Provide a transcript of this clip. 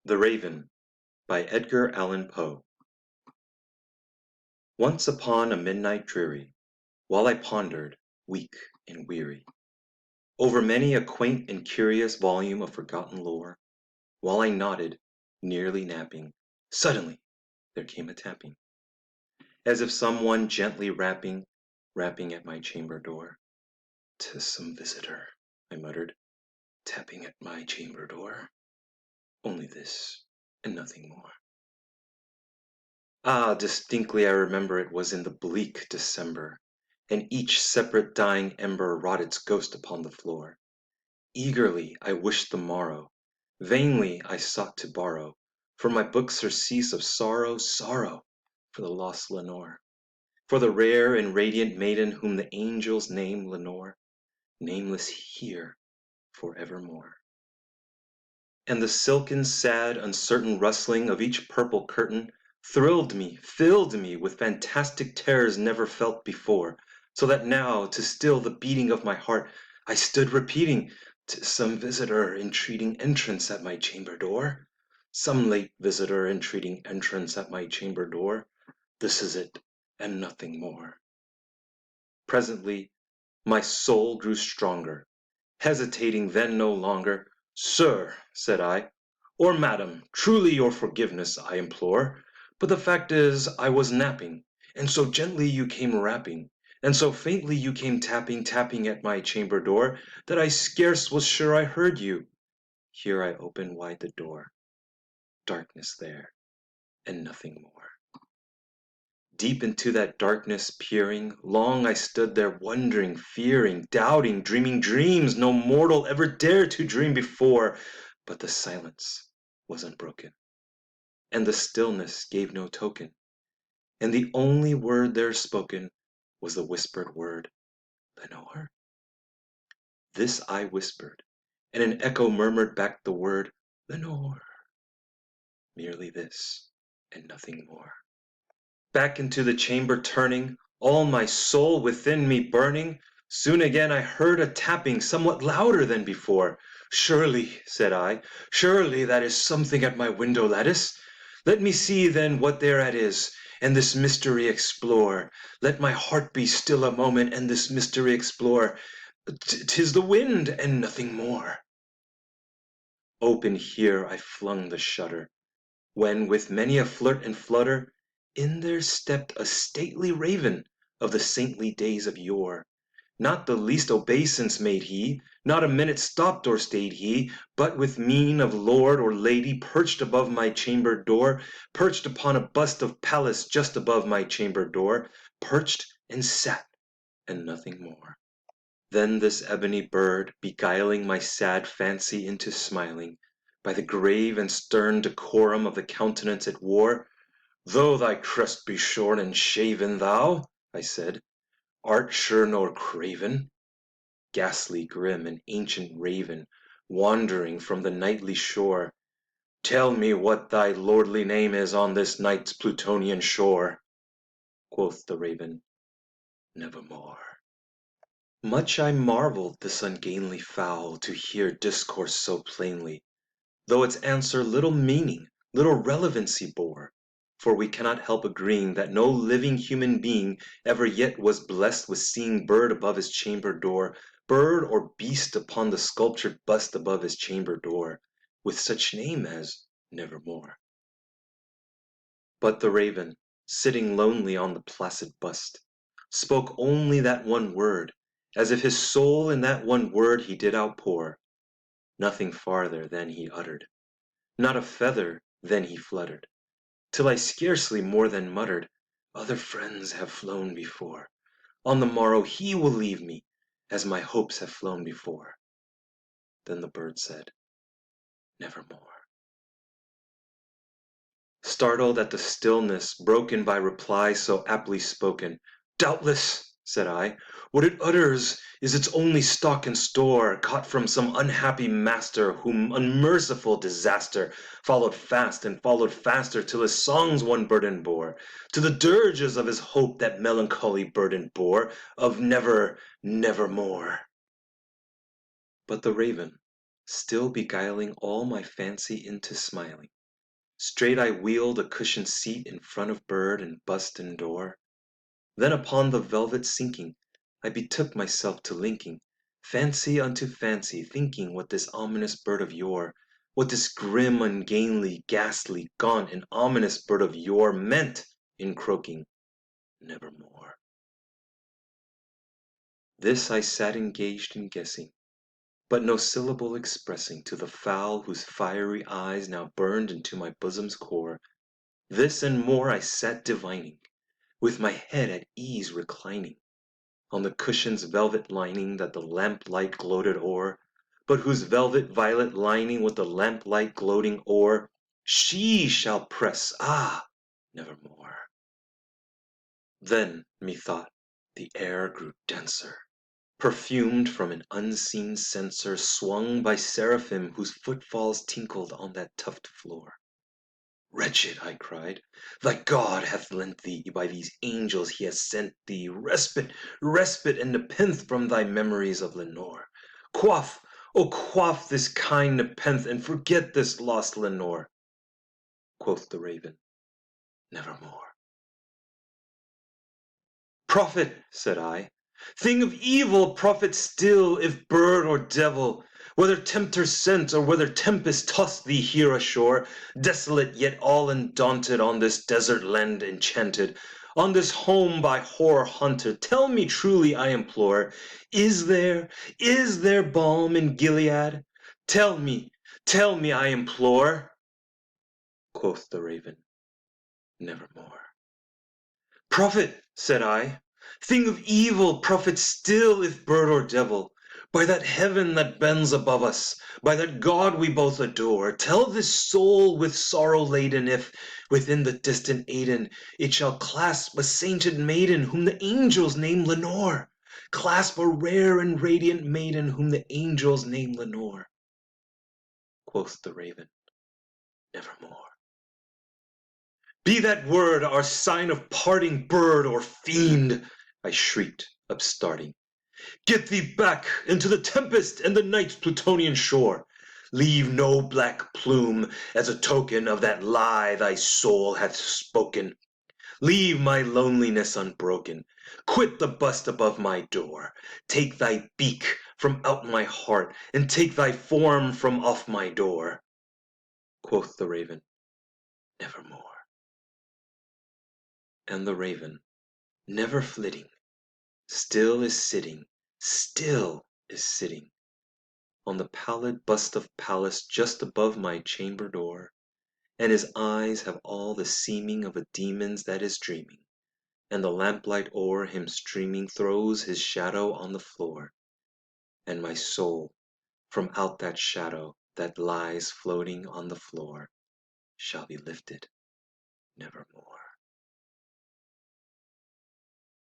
The Raven by Edgar Allan Poe. Once upon a midnight dreary, while I pondered, weak and weary, over many a quaint and curious volume of forgotten lore, while I nodded, nearly napping, suddenly there came a tapping, as if some one gently rapping at my chamber door. "'Tis some visitor," I muttered, "tapping at my chamber door. Only this, and nothing more." Ah, distinctly I remember it was in the bleak December, and each separate dying ember wrought its ghost upon the floor. Eagerly I wished the morrow, vainly I sought to borrow from my book surcease of sorrow, sorrow for the lost Lenore, for the rare and radiant maiden whom the angels name Lenore, nameless here for evermore. And the silken, sad, uncertain rustling of each purple curtain thrilled me, filled me with fantastic terrors never felt before, so that now, to still the beating of my heart, I stood repeating, "'Tis some visitor entreating entrance at my chamber door, some late visitor entreating entrance at my chamber door. This is it, and nothing more." Presently my soul grew stronger, hesitating then no longer. "Sir," said I, "or madam, truly your forgiveness I implore, but the fact is I was napping, and so gently you came rapping, and so faintly you came tapping at my chamber door, that I scarce was sure I heard you." Here I opened wide the door. Darkness there, and nothing more. Deep into that darkness peering, long I stood there wondering, fearing, doubting, dreaming dreams no mortal ever dared to dream before. But the silence was unbroken, and the stillness gave no token, and the only word there spoken was the whispered word, "Lenore." This I whispered, and an echo murmured back the word, "Lenore." Merely this, and nothing more. Back into the chamber turning, all my soul within me burning, soon again I heard a tapping somewhat louder than before. "Surely," said I, "surely that is something at my window lattice. Let me see then what thereat is, and this mystery explore. Let my heart be still a moment, and this mystery explore. 'Tis the wind, and nothing more." Open here I flung the shutter, when with many a flirt and flutter in there stepped a stately raven of the saintly days of yore. Not the least obeisance made he, not a minute stopped or stayed he, but with mien of lord or lady perched above my chamber door, perched upon a bust of Pallas just above my chamber door, perched and sat, and nothing more. Then this ebony bird, beguiling my sad fancy into smiling, by the grave and stern decorum of the countenance it wore, "Though thy crest be shorn and shaven, thou," I said, "art sure nor craven?" Ghastly grim and ancient raven, wandering from the nightly shore, "Tell me what thy lordly name is on this night's Plutonian shore." Quoth the raven, "Nevermore." Much I marvelled this ungainly fowl to hear discourse so plainly, though its answer little meaning, little relevancy bore, for we cannot help agreeing that no living human being ever yet was blessed with seeing bird above his chamber door, bird or beast upon the sculptured bust above his chamber door, with such name as Nevermore. But the raven, sitting lonely on the placid bust, spoke only that one word, as if his soul in that one word he did outpour. Nothing farther than he uttered, not a feather then he fluttered, till I scarcely more than muttered, "Other friends have flown before. On the morrow he will leave me, as my hopes have flown before." Then the bird said, "Nevermore." Startled at the stillness broken by reply so aptly spoken, "Doubtless," said I, "what it utters is its only stock and store, caught from some unhappy master whom unmerciful disaster followed fast and followed faster till his songs one burden bore, to the dirges of his hope that melancholy burden bore, of nevermore." But the raven, still beguiling all my fancy into smiling. Straight I wheeled a cushioned seat in front of bird and bust and door. Then upon the velvet sinking, I betook myself to linking fancy unto fancy, thinking what this ominous bird of yore, what this grim, ungainly, ghastly, gaunt, and ominous bird of yore meant in croaking, nevermore. This I sat engaged in guessing, but no syllable expressing to the fowl whose fiery eyes now burned into my bosom's core. This and more I sat divining, with my head at ease reclining on the cushion's velvet lining that the lamplight gloated o'er, but whose velvet violet lining with the lamplight gloating o'er, she shall press, nevermore. Then, methought, the air grew denser, perfumed from an unseen censer swung by seraphim whose footfalls tinkled on that tufted floor. Wretched, I cried, thy God hath lent thee, by these angels he has sent thee, respite, respite and nepenthe from thy memories of Lenore. Quaff, oh quaff this kind nepenthe, and forget this lost Lenore. Quoth the raven, nevermore. Prophet, said I, thing of evil, prophet still, if bird or devil, whether tempter sent or whether tempest tossed thee here ashore, desolate yet all undaunted on this desert land enchanted, on this home by horror haunted, tell me truly, I implore, is there balm in Gilead? Tell me, I implore. Quoth the raven, nevermore. Prophet, said I, thing of evil, prophet still, if bird or devil, by that heaven that bends above us, by that God we both adore, tell this soul with sorrow laden if, within the distant Aidenn, it shall clasp a sainted maiden whom the angels name Lenore, clasp a rare and radiant maiden whom the angels name Lenore. Quoth the raven, nevermore. Be that word our sign of parting, bird or fiend, I shrieked, upstarting. Get thee back into the tempest and the night's Plutonian shore. Leave no black plume as a token of that lie thy soul hath spoken. Leave my loneliness unbroken. Quit the bust above my door. Take thy beak from out my heart, and take thy form from off my door. Quoth the raven, nevermore. And the raven, never flitting, still is sitting on the pallid bust of Pallas just above my chamber door, and his eyes have all the seeming of a demon's that is dreaming, and the lamplight o'er him streaming throws his shadow on the floor, and my soul from out that shadow that lies floating on the floor shall be lifted nevermore.